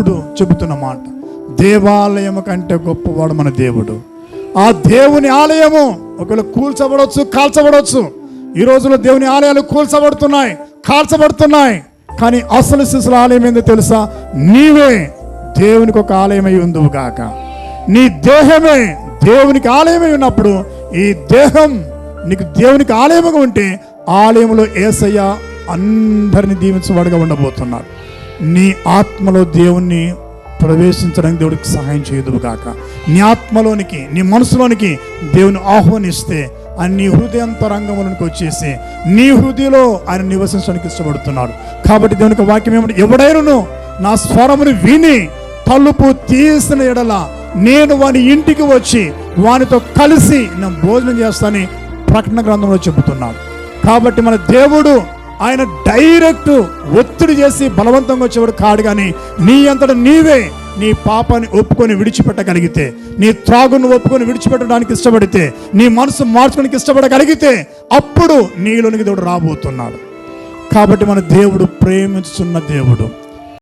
దేవుడు చెబుతున్న మాట. దేవాలయము కంటే గొప్పవాడు మన దేవుడు. ఆ దేవుని ఆలయము ఒకవేళ కూల్చబడవచ్చు, కాల్చబడవచ్చు. ఈ రోజుల్లో దేవుని ఆలయాలు కూల్చబడుతున్నాయి, కాల్చబడుతున్నాయి. కానీ అసలు శిశుల ఆలయం ఏందో తెలుసా? నీవే దేవునికి ఒక ఆలయమై ఉందువు గాక. నీ దేహమే దేవునికి ఆలయమై ఉన్నప్పుడు ఈ దేహం నీకు దేవునికి ఆలయముగా ఉంటే ఆలయంలో యేసయ్య అందరిని దీవించేవాడుగా ఉండబోతున్నాడు. నీ ఆత్మలో దేవుణ్ణి ప్రవేశించడానికి దేవుడికి సహాయం చేయదువు గాక. నీ ఆత్మలోనికి, నీ మనసులోనికి దేవుని ఆహ్వానిస్తే ఆయన నీ హృదయాంతరంగంలోనికి వచ్చేసి నీ హృదయంలో ఆయన నివసించడానికి ఇష్టపడుతున్నాడు. కాబట్టి దేవునికి వాక్యం ఏమంటే, ఎవడైనను నా స్వరమును విని తలుపు తీసిన ఎడల నేను వాని ఇంటికి వచ్చి వానితో కలిసి నా భోజనం చేస్తానని ప్రకటన గ్రంథంలో చెబుతున్నాడు. కాబట్టి మన దేవుడు ఆయన డైరెక్ట్ ఒత్తిడి చేసి బలవంతంగా వచ్చేవాడు కాడు. కానీ నీ అంతటా నీవే నీ పాపాన్ని ఒప్పుకొని విడిచిపెట్టగలిగితే, నీ త్రాగును ఒప్పుకొని విడిచిపెట్టడానికి ఇష్టపడితే, నీ మనసు మార్చుకోవడానికి ఇష్టపడగలిగితే అప్పుడు నీలోనికి దేవుడు రాబోతున్నాడు. కాబట్టి మన దేవుడు ప్రేమించుతున్న దేవుడు.